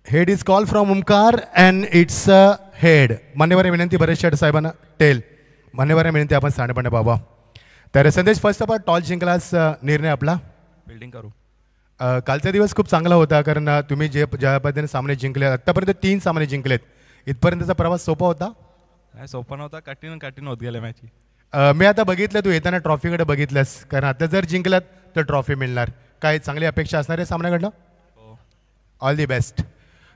head is call from Omkar and its head. मान्यवर विनंती भरत शेठ साहेबांना टेल. मान्यवर विनंती आपण सांडपणे बाबा. तर संदेश, फर्स्ट ऑफ ऑल टॉस जिंकलाच निर्णय आपला बिल्डिंग करू. कालचा दिवस खूप चांगला होता, कारण तुम्ही ज्या पद्धतीने सामने जिंकले, आत्तापर्यंत 3 सामने जिंकलेत. इथपर्यंतचा प्रवास सोपा होता? नाही, सोपा नव्हता. कठीण होत गेल्या मॅच. मी आता बघितलं, तू येताना ट्रॉफीकडे बघितलंस, कारण आता जर जिंकलात तर ट्रॉफी मिळणार. काय चांगली अपेक्षा असणार आहे सामन्याकडनं? All the best.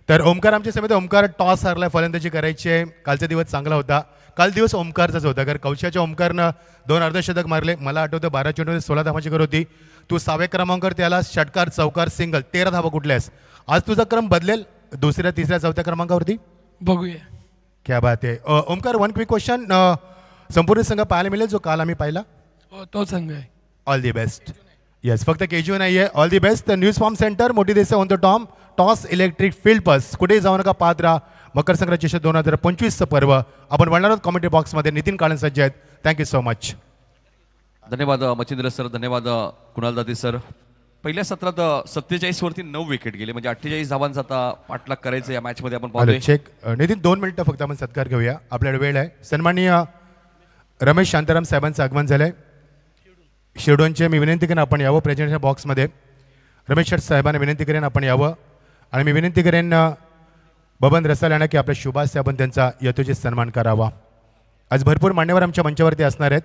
तर ओमकार आमच्या समेत. ओमकार टॉस हरला, फलंदाजी करायची आहे. कालचा दिवस चांगला होता. काल दिवस ओमकारचाच होता, कारण कौशाच्या ओमकारनं 2 अर्धशतक मारले. मला आठवतं 12 चेंडूमध्ये 16 धावांची कर होती. तू 6व्या क्रमांकावर त्याला षटकार, चौकार, सिंगल 13 धावा कुठल्यास. आज तुझा क्रम बदलेल, 2ऱ्या, 3ऱ्या, 4थ्या क्रमांकावरती बघूया. क्या बात आहे. Omkar, one quick question. संपूर्ण संघ पाहायला मिळेल जो काल आम्ही पाहिला? हो, तो संघ आहे. All the best. येस, फक्त केजीओ नाही आहे. All the best. News form centre, मोठी Desai on the Tom, toss elected field बस. कुठेही जाऊ नका, पाहत राहा. मकर संक्रांती 2025चं पर्व आपण वळणार आहोत. कॉमेंट्री बॉक्समध्ये नितीन काळन सज्ज आहेत. Thank you so much. धन्यवाद मच्छिंद्र सर, धन्यवाद कुणाल दाते सर. पहिल्या सत्रात 47 वरती 9 विकेट गेले, म्हणजे 48 धावांचा आता पाठलाग करायचं या मॅचमध्ये आपण पाहतोय. चेक नितीन, 2 मिनिटं फक्त आपण सत्कार घेऊया, आपल्याकडे वेळ आहे. सन्माननीय रमेश शांताराम साहेबांचं आगमन झालंय शिरडोनचे. मी विनंती करेन आपण यावं प्रेझेंटेशन बॉक्समध्ये. रमेश शेठ साहेबांना विनंती करेन आपण यावं. आणि मी विनंती करेन बबन रसाल यांना की आपल्या शुभास्ते आपण त्यांचा यथोचित सन्मान करावा. आज भरपूर मान्यवर आमच्या मंचावरती असणार आहेत,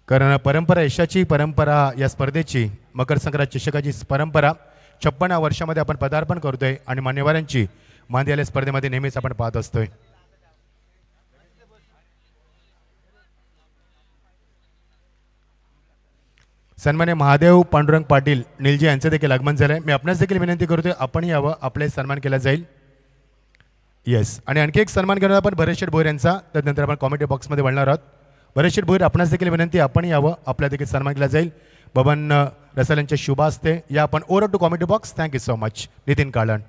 कारण परंपरा, यशाची परंपरा या स्पर्धेची, मकर संक्रांत चषकाची परंपरा 56 वर्षामध्ये आपण पदार्पण करतोय आणि मान्यवरांची मान द्यायला स्पर्धेमध्ये नेहमीच आपण पाहत असतोय. सन्मान्य महादेव पांडुरंग पाटील निलजी यांचं देखील आगमन झालंय. मी आपणास देखील विनंती करतोय आपण यावं, आपले सन्मान केला जाईल. येस, आणि आणखी एक सन्मान घेणार आपण भरत शेठ भोईर यांचा. त्यानंतर आपण कॉमेंट्री बॉक्समध्ये वळणार आहोत. भरत शेठ भोईर, आपणास देखील विनंती आपण यावं, आपल्या देखील सन्मान केला जाईल. बबन रसाल यांच्या शुभ हस्ते. या आपण over to commentary box. Thank you so much. Nitin Kalan.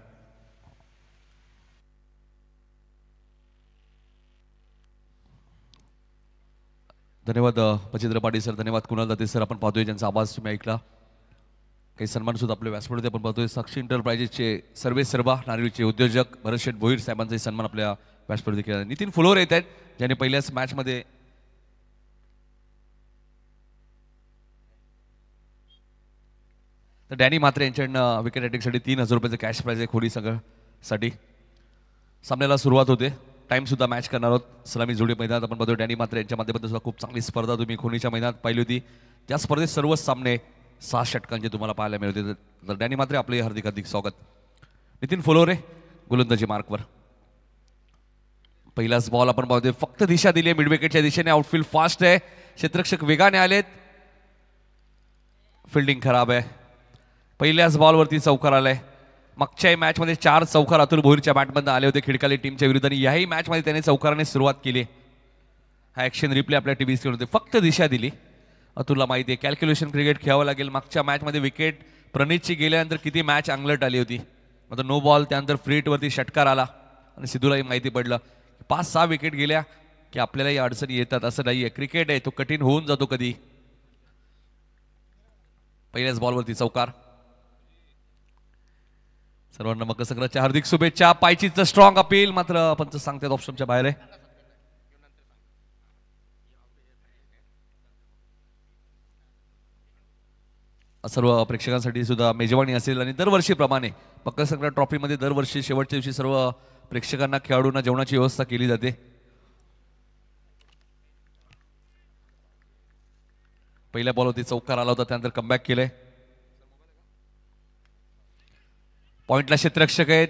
धन्यवाद मच्छिंद्र पाटील सर, धन्यवाद कुणाल दाते सर. आपण पाहतोय ज्यांचा आवाज तुम्ही ऐकला. काही सन्मान सुद्धा आपल्या व्यासपीठावरती आपण पाहतोय. साक्षी एंटरप्राइजेसचे सर्व नारिळचे उद्योजक भरत शेठ भोईर साहेबांचाही सन्मान आपल्या व्यासपीठावरती केला. नितीन फुलोर येत आहेत, ज्यांनी पहिल्याच मॅचमध्ये तर डॅनी म्हात्रे यांच्याकडनं विकेट हॅट्रिकसाठी 3000 रुपयाचं कॅश प्राइज आहे खोडी संघासाठी. सामन्याला सुरुवात होते. टाइम सुद्धा मॅच करणार आहोत. सलामी जोडी मैदानात आपण बघतो डॅनी म्हात्रे यांच्या माध्यमातून सुद्धा खूप चांगली स्पर्धा तुम्ही खोनीच्या मैदानात पाहिली होती. त्या स्पर्धेत सर्वच सामने 6 षटकांचे तुम्हाला पाहायला मिळते. तर डॅनी म्हात्रे, आपले हार्दिक हार्दिक स्वागत. नितीन फुलोरे गोलंदाजी मार्कवर. पहिलाच बॉल आपण पाहतोय, फक्त दिशा दिली आहे मिड विकेटच्या दिशेने. आउटफील्ड फास्ट आहे, क्षेत्ररक्षक वेगाने आलेत, फिल्डिंग खराब आहे. पहिल्याच बॉलवरती चौकार आलाय. मागच्याही मॅचमध्ये 4 चौकार अतुल भोईरच्या बॅटमधून आले होते खिडकाली टीमच्या विरुद्ध, आणि याही मॅचमध्ये त्याने चौकाराने सुरुवात केली. हा ॲक्शन रिप्ले आपल्या टीव्ही स्क्रीन होते. फक्त दिशा दिली. अतुलला माहिती आहे कॅल्क्युलेशन क्रिकेट खेळावं लागेल. मागच्या मॅचमध्ये विकेट प्रणितची गेल्यानंतर किती मॅच अंगलट आली होती. आता नो बॉल, त्यानंतर फ्री हिटवरती षटकार आला आणि सिद्धूलाही माहिती पडलं 5-6 विकेट गेल्या. की आपल्यालाही अडचणी येतात असं नाहीये. क्रिकेट आहे, तो कठीण होऊन जातो कधी. पहिल्याच बॉलवरती चौकार. सर्वांना मकर संक्रांतीच्या हार्दिक शुभेच्छा. पायचीचं स्ट्रॉंग अपील, मात्र पंच सांगतात ऑप्शनच्या बाहेर आहे. सर्व प्रेक्षकांसाठी सुद्धा मेजवानी असेल आणि दरवर्षीप्रमाणे मकर संक्रांत ट्रॉफीमध्ये दरवर्षी शेवटच्या दिवशी सर्व प्रेक्षकांना खेळाडूंना जेवणाची व्यवस्था केली जाते. पहिल्या बॉलवरती चौकार आला होता, त्यानंतर कमबॅक केलंय. पॉइंटला क्षेत्ररक्षक आहेत.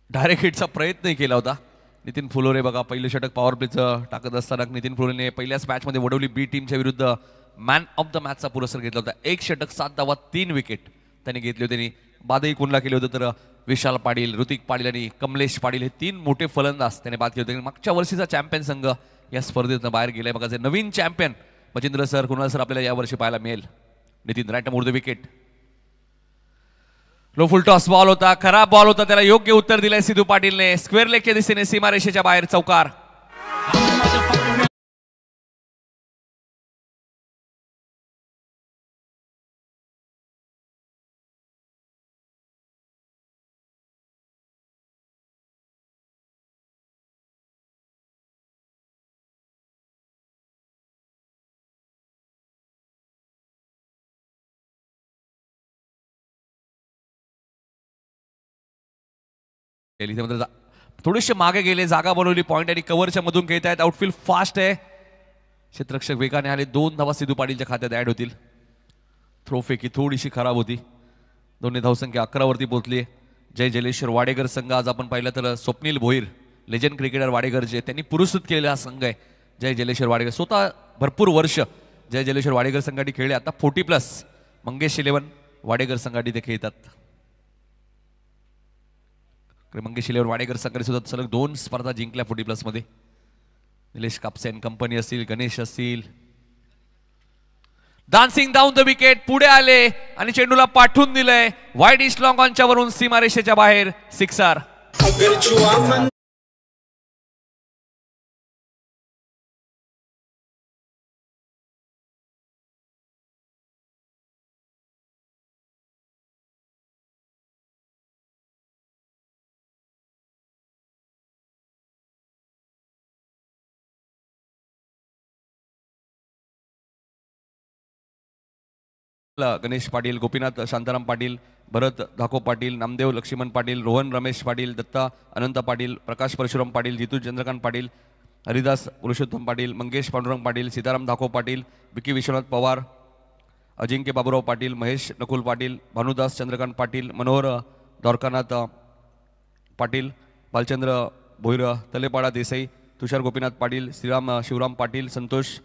डायरेक्ट हिटचा प्रयत्नही केला होता नितीन फुलोरे. बघा पहिलं षटक पॉवर प्लेचं टाकत असताना नितीन फुलोरेने पहिल्याच मॅचमध्ये वडवली बी टीमच्या विरुद्ध मॅन ऑफ द मॅचचा पुरस्कार घेतला होता. 1 षटक 7 धावा 3 विकेट त्यांनी घेतली होती. त्यांनी बादही कुणला केले होते, तर विशाल पाटील, ऋतिक पाटील आणि कमलेश पाटील हे 3 मोठे फलंदाज त्याने बाद केले होते. मागच्या वर्षीचा चॅम्पियन संघ या स्पर्धेतून बाहेर गेलाय. बघा जे नवीन champion Machindra sir, Kunal sir आपल्याला यावर्षी पाहायला मिळेल. Nitin right more the wicket. Low full toss ball होता, खराब बॉल होता, त्याला योग्य उत्तर दिलंय सिद्धू पाटीलने. स्क्वेअर लेगच्या दिशेने सीमारेषेच्या बाहेर चौकार. थोडेसे मागे गेले, जागा बनवली, पॉइंट आणि कव्हरच्या मधून घेत आहेत. आउटफील्ड फास्ट आहे. क्षेत्ररक्षक वेगाने आले. 2 धावा सिद्धू पाटीलच्या खात्यात ऍड होतील. थ्रो फेकी थोडीशी खराब होती. दोन्ही धावसंख्या 11 वरती पोहोचली. जय जलेश्वर वाडेकर संघ आज आपण पाहिलं तर स्वप्नील भोईर, लेजंड क्रिकेटर वाडेकर जे त्यांनी पुरस्कृत केलेला हा संघ आहे. जय जलेश्वर वाडेकर स्वतः भरपूर वर्ष जय जलेश्वर वाडेकर संघाटी खेळले. आता 40+ मंगेश 11 वाडेकर संघाटी ते खेळतात. मंगेश 11 वाडेकर संघाने सुद्धा सलग 2 स्पर्धा जिंकल्या 40+ मध्ये. निलेश कापसे अँड कंपनी असतील, गणेश असतील. डान्सिंग डाऊन द विकेट, पुढे आले आणि चेंडूला पाठवून दिलंय. वाईड इस्ट लॉंग ऑनच्या वरून सीमारेषेच्या बाहेर सिक्सर. गणेश पाटील, गोपीनाथ शांताराम पाटील, भरत धाको पाटील, नामदेव लक्ष्मण पाटील, रोहन रमेश पाटील, दत्ता अनंत पाटील, प्रकाश परशुराम पाटील, जितू चंद्रकांत पाटील, हरिदास पुरुषोत्तम पाटील, मंगेश पांडुरंग पाटील, सीताराम धाको पाटील, विकी विश्वनाथ पवार, अजिंक्य बाबूराव पाटील, महेश नकुल पाटील, भानुदास चंद्रकांत पाटील, मनोहर द्वारकानाथ पाटील, बालचंद्र भोईर, तलेपाडा देसाई, तुषार गोपीनाथ पाटील, श्रीराम शिवराम पाटील, संतोष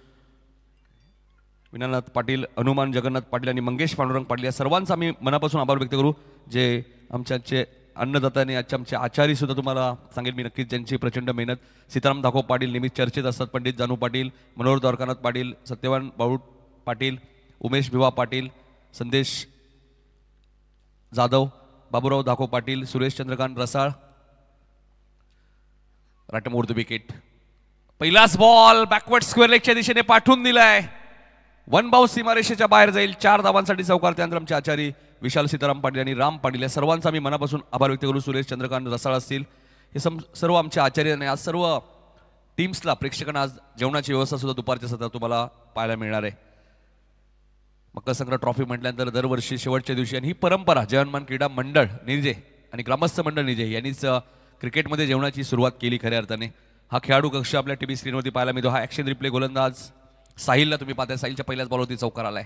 विनानाथ पाटील, हनुमान जगन्नाथ पाटील आणि मंगेश पांडुरंग पाटील या सर्वांचा मी मनापासून आभार व्यक्त करू. जे आमचे अन्नदाताने आमचे आचार्य सुद्धा तुम्हाला सांगेल मी नक्कीच, ज्यांची प्रचंड मेहनत. सीताराम धाको पाटील नेहमीच चर्चेत असतात. Pandit Janu Patil, Manohar Dwarkanath Patil, Satyavan Baut Patil, Umesh Bhiva Patil, Sandesh Jadhav, Baburao Dhako Patil, Suresh Chandrakant Rasal. Right more the wicket. पहिलाच बॉल बॅकवर्ड स्क्वेअर लेगच्या दिशेने पाठवून दिलाय. 1 बाउन्स सीमारेषेच्या बाहेर जाईल. 4 धावांसाठी चौकार. त्यानंतर आमचे आचारी विशाल सीताराम पाटील आणि राम पाटील या सर्वांचा मी मनापासून आभार व्यक्त करू. सुरेश चंद्रकांत रसाळ असतील, हे सर्व आमचे आचार्य आणि आज सर्व टीम्सला प्रेक्षकांना आज जेवणाची व्यवस्था सुद्धा दुपारच्या सत्रात तुम्हाला पाहायला मिळणार आहे. मकर संक्रांत ट्रॉफी म्हटल्यानंतर दरवर्षी शेवटच्या दिवशी आणि ही परंपरा जयहनुमान क्रीडा मंडळ निजे आणि ग्रामस्थ मंडळ निजे यांनीच क्रिकेटमध्ये जेवणाची सुरुवात केली खऱ्या अर्थाने. हा खेळाडू कक्ष आपल्या टीव्ही स्क्रीनवरती पाहायला मिळतो. हा ॲक्शन रिप्ले गोलंदाज साहिलला तुम्ही पाहताय. साहिलच्या पहिल्याच बॉलवरती चौकार आलाय.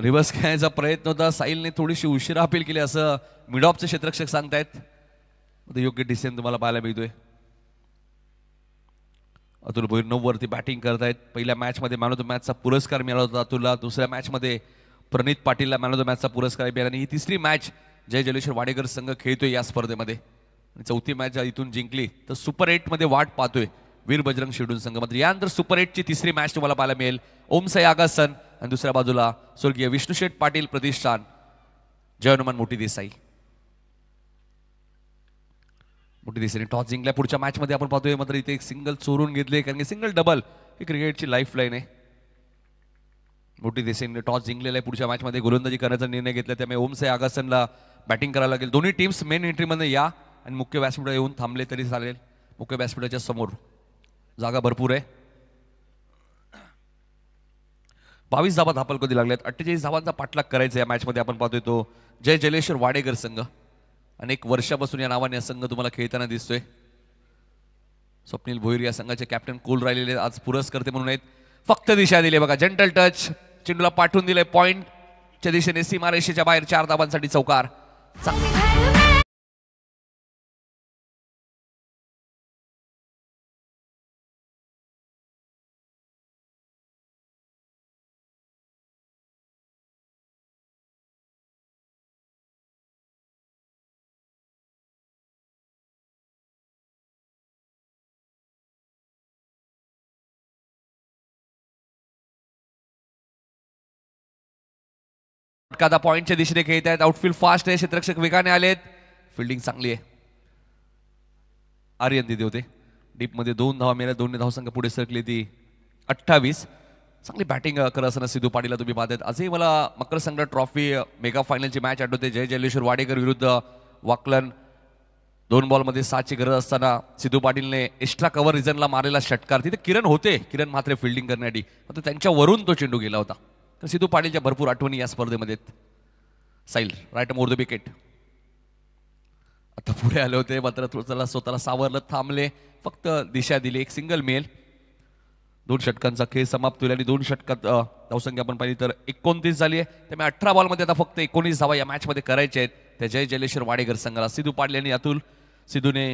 रिव्हर्स खेळण्याचा प्रयत्न होता. साहिलने थोडीशी उशिरा अपील केली असं मिडऑफचे क्षेत्ररक्षक सांगतायत. योग्य डिसिजन तुम्हाला पाहायला मिळतोय. अतुल भोईर 9 वरती बॅटिंग करतायत. पहिल्या मॅचमध्ये मॅन ऑफ द मॅचचा पुरस्कार मिळाला होता अतुलला. दुसऱ्या मॅचमध्ये प्रणित पाटीलला मॅन ऑफ द मॅचचा पुरस्कार मिळाला आणि ही तिसरी मॅच जय जलेश्वर वाडेकर संघ खेळतोय या स्पर्धेमध्ये. चौथी मॅच इथून जिंकली तर सुपर 8 मध्ये वाट पाहतोय वीर बजरंग शेडूल संघ. मात्र यानंतर सुपर 8 ची तिसरी मॅच तुम्हाला पाहायला मिळेल. ओमसाई आगासन आणि दुसऱ्या बाजूला स्वर्गीय विष्णुशेठ पाटील प्रतिष्ठान, जय हनुमान मोठी देसाई. मोठी दिसते टॉस जिंकल्या पुढच्या मॅचमध्ये आपण पाहतोय मात्र इथे एक सिंगल चोरून घेतले कारण की सिंगल डबल ही क्रिकेटची लाईफ लाईन आहे. मोठी दिसेने टॉस जिंकलेला आहे पुढच्या मॅचमध्ये गोलंदाजी करण्याचा निर्णय घेतला त्यामुळे ओमसे आगासनला बॅटिंग करायला लागेल. दोन्ही टीम्स मेन एंट्रीमध्ये या आणि मुख्य व्यासपीठावर येऊन थांबले तरी चालेल. मुख्य व्यासपीठाच्या समोर जागा भरपूर आहे. 22 धावा धापल कधी लागल्यात. 48 धावांचा पाठलाग करायचा या मॅचमध्ये आपण पाहतोय तो जय जलेश्वर वाडेकर संघ. अनेक वर्षापासून या नावाने संघ तुम्हाला खेळताना दिसतोय. स्वप्नील भोईर या संघाचे कॅप्टन कोल राहिलेले आज पुरस्कर्ते म्हणून आहेत. फक्त दिशा दिली बघा जंटल टच चेंडूला पाठवून दिले पॉइंटच्या दिशेने सीमारेषेच्या बाहेर 4 धावांसाठी चौकार. आता पॉइंटच्या दिशेने खेळत आहेत. आउटफील्ड फास्ट आहे. क्षेत्ररक्षक वेगाने आलेत. फिल्डिंग चांगली आहे. आर्यन दिदे होते डीपमध्ये 2 धावा मिळाल्या. 2 धावसंख्या पुढे सरकली ती 28. चांगली बॅटिंग करत असताना सिद्धू पाटीलला तुम्ही पाहतायत. आजही मला Makar Sankrant trophy mega फायनलची match आठवते. जय जलेश्वर वाडेकर विरुद्ध वाकलन. 2 बॉलमध्ये 7ची गरज असताना सिद्धू पाटीलने एक्स्ट्रा कव्हर रिझनला मारलेला षटकार. तिथे किरण होते. किरण मात्र फिल्डिंग करण्यासाठी मात्र त्यांच्यावरून तो चेंडू गेला होता. तर सिद्धू पाटीलच्या भरपूर आठवणी या स्पर्धेमध्ये. साईल राईट मोर द विकेट. आता पुढे आले होते मात्र स्वतःला सावरलं थांबले. फक्त दिशा दिली. एक सिंगल मेल. 2 षटकांचा खेळ समाप्त होईल आणि 2 षटकात धावसंख्या आपण पाहिली तर 29 झाली आहे. त्यामुळे 18 बॉलमध्ये आता फक्त 19 धावा या मॅचमध्ये करायच्या आहेत त्या जय जलेश्वर वाडेकर संघाला. सिद्धू पाटील आणि अतुल. सिद्धूने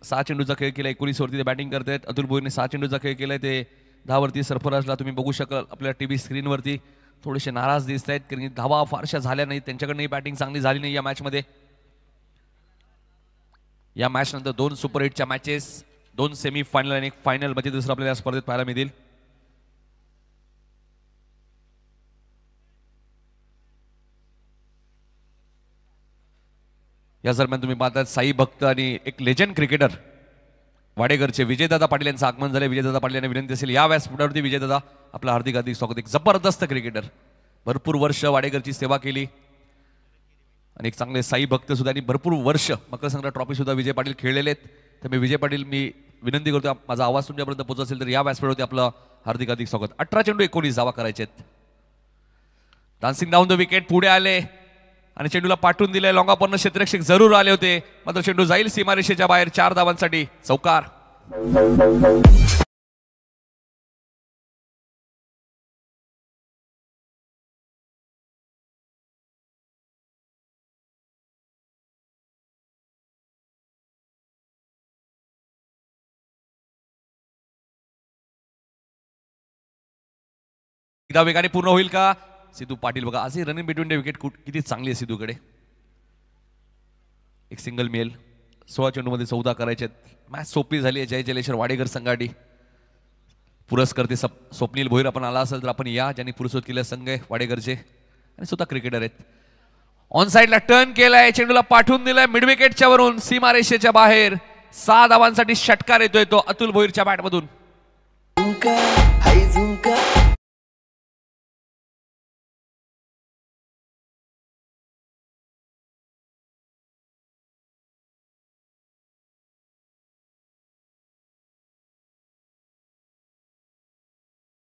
6 चेंडूचा खेळ केला. 19 वरती ते बॅटिंग करतायत. अतुल भोईरने 6 चेंडूचा खेळ केलाय. ते 10 वरती सरफराजला तुम्ही बघू शकाल आपल्या टीव्ही स्क्रीनवरती थोडेसे नाराज दिसत आहेत कारण धावा फारशा झाल्या नाही. त्यांच्याकडनं बॅटिंग चांगली झाली नाही या मॅचमध्ये. या मॅच नंतर 2 सुपर 8च्या मॅचेस 2 सेमी फायनल आणि 1 फायनल म्हणजे दुसरं आपल्याला या स्पर्धेत पाहायला मिळतील. या दरम्यान तुम्ही पाहतात साई भक्त आणि एक लेजंड क्रिकेटर वाडेकरचे विजयदादा पाटील यांचं आगमन झाले. विजयदादा पाटील यांना विनंती असेल या व्यासपीठावरती विजयदादा आपलं हार्दिक हार्दिक स्वागत. एक जबरदस्त क्रिकेटर. भरपूर वर्ष वाडेकरची सेवा केली आणि एक चांगले साई भक्त सुद्धा आणि भरपूर वर्ष मकर संक्रांत ट्रॉफी सुद्धा विजय पाटील खेळलेले आहेत. त्यामुळे विजय पाटील मी विनंती करतो माझा आवाज तुमच्यापर्यंत पोहोचत असेल तर या व्यासपीठावरती आपलं हार्दिक हार्दिक स्वागत. 18 चेंडू 19 धावा करायचे आहेत. डान्सिंग डाऊन द विकेट पुढे आले आणि चेंडूला पाठवून दिले. लॉंगापर्यंत क्षेत्ररक्षक जरूर आले होते मात्र चेंडू जाईल सीमारेषेच्या बाहेर 4 धावांसाठी चौकार. एकदा वेगाने पूर्ण होईल का. सिद्धू पाटील बघा आजही रनिंग बिटवीन द विकेट किती चांगली आहे सिद्धूकडे. एक सिंगल मेल 16 चेंडूमध्ये 14 करायचे. मॅच सोपी झाली आहे जय जलेश्वर वाडेकर संघाटी. पुरस्कर्ते स्वप्नील भोईर आपण आला असेल तर आपण या ज्यांनी पुरस्कृत केले संघ आहे वाडेकरचे आणि स्वतः क्रिकेटर आहेत. ऑन साइडला टर्न केलाय. चेंडूला पाठवून दिलाय मिड विकेटच्या वरून सीमारेषेच्या बाहेर. 6 धावांसाठी षटकार येतोय तो अतुल भोईरच्या बॅटमधून.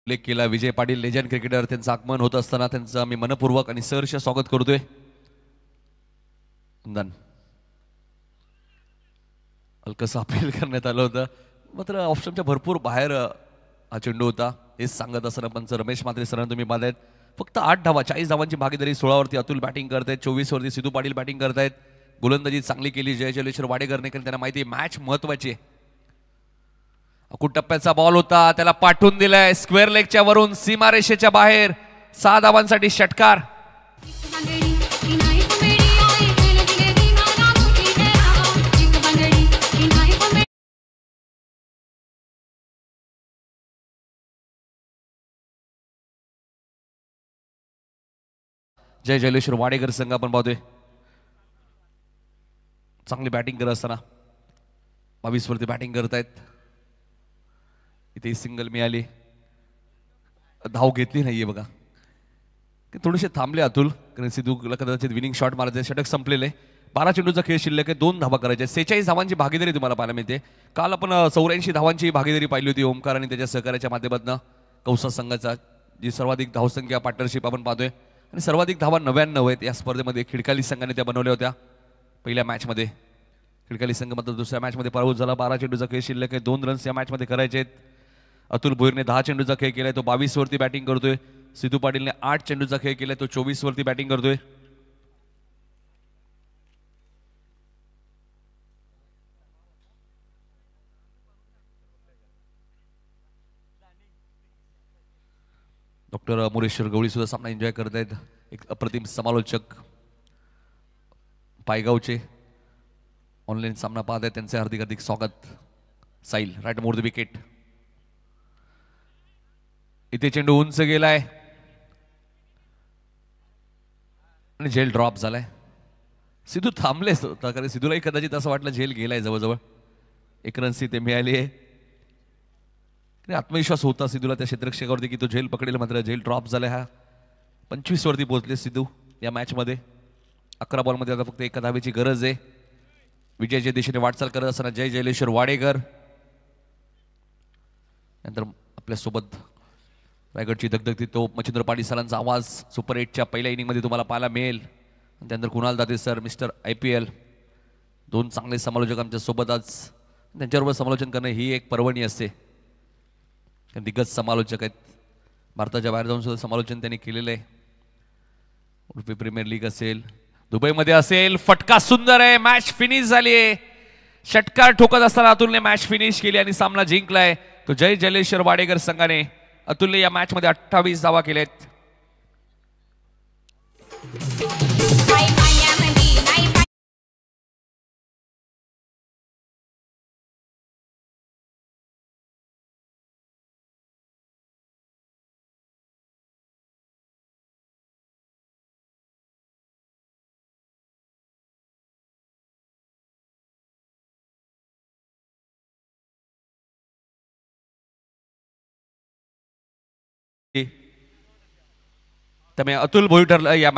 उल्लेख केला विजय पाटील लेजंड क्रिकेटर. त्यांचं आगमन होत असताना त्यांचं आम्ही मनपूर्वक आणि सहर्ष स्वागत करतोय. हलकसं अपील करण्यात आलं होतं मात्र ऑप्शनच्या भरपूर बाहेर हा चेंडू होता. हेच सांगत असताना पंच रमेश मात्रे सरांना तुम्ही पाहतायत. फक्त 8 धावा 40 धावांची भागीदारी. 16 वरती अतुल बॅटिंग करतायत. 24 वरती सिद्धू पाटील बॅटिंग करतायत. गोलंदाजी चांगली केली जय जलेश्वर वाडेकरने कारण त्यांना माहिती मॅच महत्वाची आहे. टप्प्याचा बॉल होता त्याला पाठवून दिलाय स्क्वेअर लेगच्या वरून सीमारेषेच्या बाहेर. 6 धावांसाठी षटकार. जय जलेश्वर वाडेकर संघ आपण पाहतोय चांगली बॅटिंग करत असताना 22 वरती बॅटिंग करतायत. इथे सिंगल मिळाली, धाव घेतली नाहीये बघा. थोडेसे थांबले अतुल, कारण सिद्धूला कदाचित विनिंग शॉट मारायचे. षटक संपलेले, 12 चेंडूचा खेळ शिल्लक आहे. 2 धावा करायच्या. 46 धावांची भागीदारी तुम्हाला पाहायला मिळते. काल आपण 84 धावांची भागीदारी पाहिली होती ओमकार आणि त्याच्या सहकार्याच्या माध्यमातून कौसा संघाचा, जी सर्वाधिक धावसंख्या पार्टनरशिप आपण पाहतोय. आणि सर्वाधिक धावा 99 आहेत. या स्पर्धेमध्ये खिडकाली संघाने त्या बनवल्या होत्या पहिल्या मॅचमध्ये. खिडकाली संघ मात्र दुसऱ्या मॅचमध्ये पराभूत झाला. 12 चेंडूचा खेळ शिल्लक आहे. 2 रन्स या मॅचमध्ये करायचे आहेत. अतुल भोईरने 10 चेंडूचा खेळ केलाय, तो 22 वरती बॅटिंग करतोय. सिद्धू पाटीलने 8 चेंडूचा खेळ केलाय, तो 24 वरती बॅटिंग करतोय. डॉक्टर मुरेश्वर गवळी सुद्धा सामना एन्जॉय करत आहेत. एक अप्रतिम समालोचक पायगावचे ऑनलाईन सामना पाहत आहेत, त्यांचे हार्दिक हार्दिक स्वागत. साईल राईट मोर द विकेट. इथे चेंडू उंच गेलाय आणि झेल ड्रॉप झालाय. सिद्धू थांबलेच होता, कारण सिद्धूलाही कदाचित असं वाटलं झेल गेलाय जवळजवळ. 1 रन्स इथे मिळाली आहे. आत्मविश्वास होता सिद्धूला त्या क्षेत्ररक्षकावरती की तो झेल पकडेल, मात्र झेल ड्रॉप झालाय. हा 25 वरती पोहोचले सिद्धू या मॅच मध्ये. 11 बॉलमध्ये आता फक्त 1 धावेची गरज आहे. विजयाच्या दिशेने वाटचाल करत असताना जय जयलेश्वर वाडेकर, नंतर आपल्यासोबत रायगडची दगदगती तोप मच्छिंद्र पाटील सरांचा आवाज सुपर 8च्या पहिल्या इनिंगमध्ये तुम्हाला पाहायला मिळेल. त्यानंतर Kunal Date sir, mister IPL, 2 चांगले समालोचक आमच्या सोबत आज. त्यांच्याबरोबर समालोचन करणं ही एक पर्वणी असते. दिग्गज समालोचक आहेत, भारताच्या बाहेर जाऊन सुद्धा समालोचन त्यांनी केलेलं आहे. उडपी प्रीमियर लीग असेल, दुबईमध्ये असेल. फटका सुंदर आहे, मॅच फिनिश झाली आहे. षटकार ठोकत असताना अतुलने मॅच फिनिश केली आणि सामना जिंकलाय. तो जय जलेश्वर वाडेकर संघाने. अतुलने या मॅच मध्ये 28 धावा केल्यात. त्यामुळे अतुल भोईर ठरला या